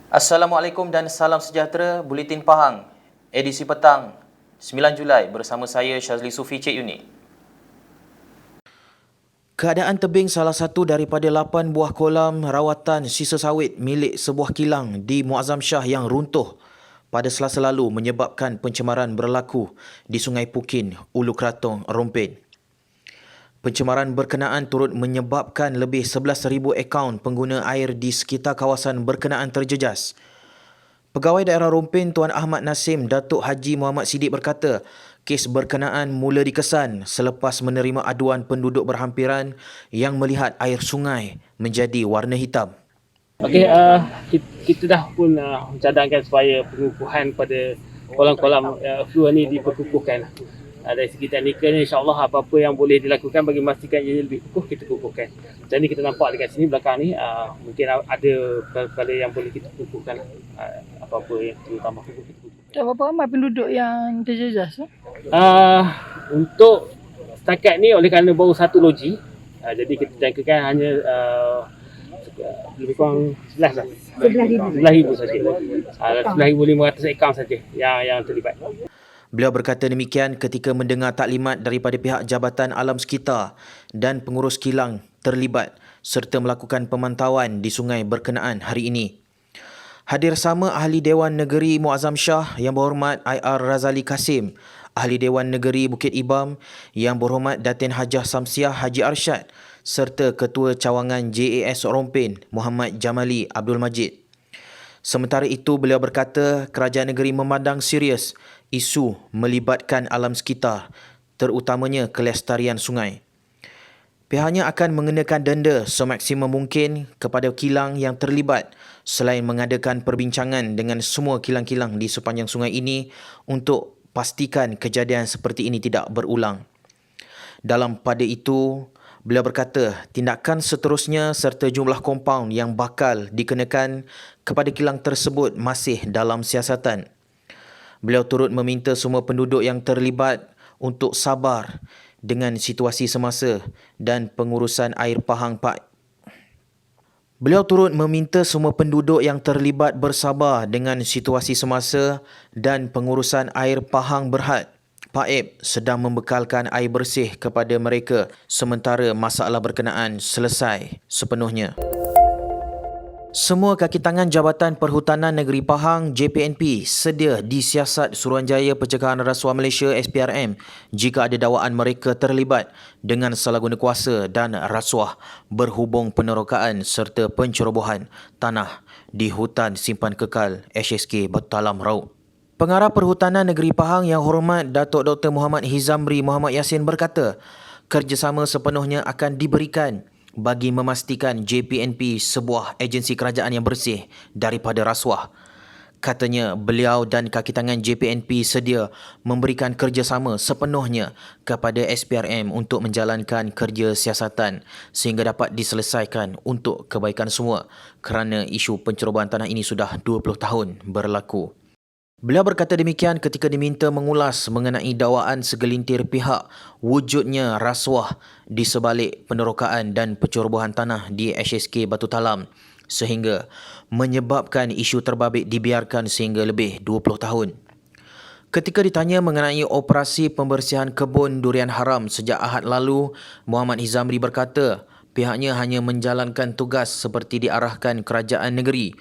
Assalamualaikum dan salam sejahtera. Buletin Pahang, edisi petang 9 Julai bersama saya Syazli Sufi Cik Unit. Keadaan tebing salah satu daripada 8 buah kolam rawatan sisa sawit milik sebuah kilang di Muazzam Shah yang runtuh pada Selasa lalu menyebabkan pencemaran berlaku di Sungai Pukin, Ulu Kratong, Rompin. Pencemaran berkenaan turut menyebabkan lebih 11,000 akaun pengguna air di sekitar kawasan berkenaan terjejas. Pegawai Daerah Rompin Tuan Ahmad Nasim Datuk Haji Muhammad Siddiq berkata, kes berkenaan mula dikesan selepas menerima aduan penduduk berhampiran yang melihat air sungai menjadi warna hitam. Okey, kita dah pun mencadangkan supaya pengukuhan pada kolam-kolam fluor ni diperkukuhkan. Dari segi teknikal ni insya-Allah apa-apa yang boleh dilakukan bagi memastikan ia lebih kukuh kita kukuhkan. Jadi kita nampak dekat sini belakang ni mungkin ada perkara yang boleh kita kukuhkan, apa-apa yang perlu tambah kukuh kita kukuh. Tak berapa ramai penduduk yang terjejas? Untuk setakat ni oleh kerana baru satu loji, jadi kita jangkakan hanya lebih kurang 11 lah. 11,000 saja. 11,500 akaun saja yang terlibat. Beliau berkata demikian ketika mendengar taklimat daripada pihak Jabatan Alam Sekitar dan pengurus kilang terlibat serta melakukan pemantauan di sungai berkenaan hari ini. Hadir sama Ahli Dewan Negeri Muazzam Shah Yang Berhormat IR Razali Kasim, Ahli Dewan Negeri Bukit Ibam Yang Berhormat Datin Hajah Samsiah Haji Arsyad serta Ketua Cawangan JAS Rompin Muhammad Jamali Abdul Majid. Sementara itu, beliau berkata kerajaan negeri memandang serius isu melibatkan alam sekitar, terutamanya kelestarian sungai. Pihaknya akan mengenakan denda semaksimum mungkin kepada kilang yang terlibat selain mengadakan perbincangan dengan semua kilang-kilang di sepanjang sungai ini untuk pastikan kejadian seperti ini tidak berulang. Dalam pada itu, beliau berkata tindakan seterusnya serta jumlah kompaun yang bakal dikenakan kepada kilang tersebut masih dalam siasatan. Beliau turut meminta semua penduduk yang terlibat untuk sabar dengan situasi semasa dan pengurusan air Pahang Beliau turut meminta semua penduduk yang terlibat bersabar dengan situasi semasa dan pengurusan air Pahang Berhad PAIP sedang membekalkan air bersih kepada mereka sementara masalah berkenaan selesai sepenuhnya. Semua kaki tangan Jabatan Perhutanan Negeri Pahang JPNP sedia disiasat Suruhanjaya Pencegahan Rasuah Malaysia SPRM jika ada dakwaan mereka terlibat dengan salah guna kuasa dan rasuah berhubung penerokaan serta pencerobohan tanah di Hutan Simpan Kekal HSK Batu Talam Raub. Pengarah Perhutanan Negeri Pahang Yang Hormat Datuk Dr. Muhammad Hizamri Muhammad Yassin berkata, kerjasama sepenuhnya akan diberikan bagi memastikan JPNP sebuah agensi kerajaan yang bersih daripada rasuah. Katanya beliau dan kaki tangan JPNP sedia memberikan kerjasama sepenuhnya kepada SPRM untuk menjalankan kerja siasatan sehingga dapat diselesaikan untuk kebaikan semua kerana isu pencerobohan tanah ini sudah 20 tahun berlaku. Beliau berkata demikian ketika diminta mengulas mengenai dakwaan segelintir pihak wujudnya rasuah di sebalik penerokaan dan pencerobohan tanah di HSK Batu Talam sehingga menyebabkan isu terbabit dibiarkan sehingga lebih 20 tahun. Ketika ditanya mengenai operasi pembersihan kebun durian haram sejak Ahad lalu, Muhammad Hizamri berkata pihaknya hanya menjalankan tugas seperti diarahkan kerajaan negeri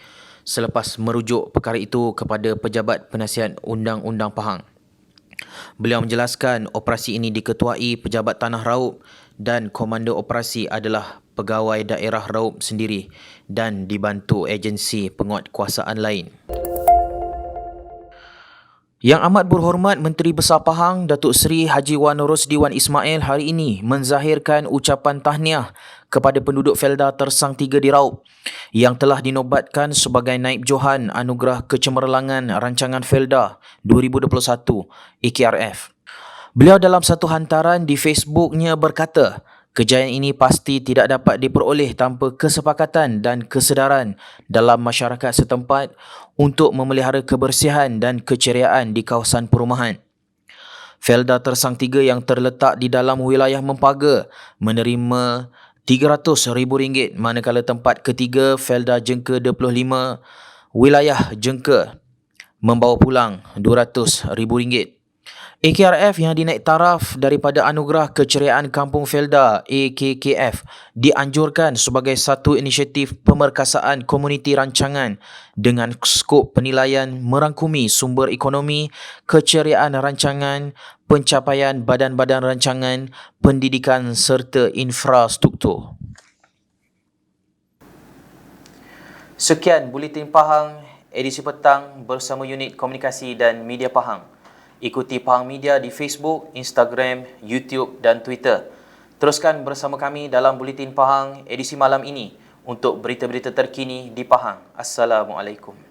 selepas merujuk perkara itu kepada Pejabat Penasihat Undang-Undang Pahang. Beliau menjelaskan operasi ini diketuai Pejabat Tanah Raub dan Komando Operasi adalah Pegawai Daerah Raub sendiri dan dibantu agensi penguatkuasaan lain. Yang Amat Berhormat Menteri Besar Pahang Datuk Seri Haji Wan Rosdi Wan Ismail hari ini menzahirkan ucapan tahniah kepada penduduk Felda Tersang 3 di Raub yang telah dinobatkan sebagai Naib Johan Anugerah Kecemerlangan Rancangan Felda 2021 EKRF. Beliau dalam satu hantaran di Facebooknya berkata, kejayaan ini pasti tidak dapat diperoleh tanpa kesepakatan dan kesedaran dalam masyarakat setempat untuk memelihara kebersihan dan keceriaan di kawasan perumahan. Felda Tersang 3 yang terletak di dalam wilayah Mempaga menerima RM300,000 manakala tempat ketiga Felda Jengka 25 Wilayah Jengka membawa pulang RM200,000. AKRF yang dinaik taraf daripada Anugerah Keceriaan Kampung Felda AKKF dianjurkan sebagai satu inisiatif pemerkasaan komuniti rancangan dengan skop penilaian merangkumi sumber ekonomi, keceriaan rancangan, pencapaian badan-badan rancangan, pendidikan serta infrastruktur. Sekian Buletin Pahang edisi petang bersama unit komunikasi dan media Pahang. Ikuti Pahang Media di Facebook, Instagram, YouTube dan Twitter. Teruskan bersama kami dalam Buletin Pahang edisi malam ini untuk berita-berita terkini di Pahang. Assalamualaikum.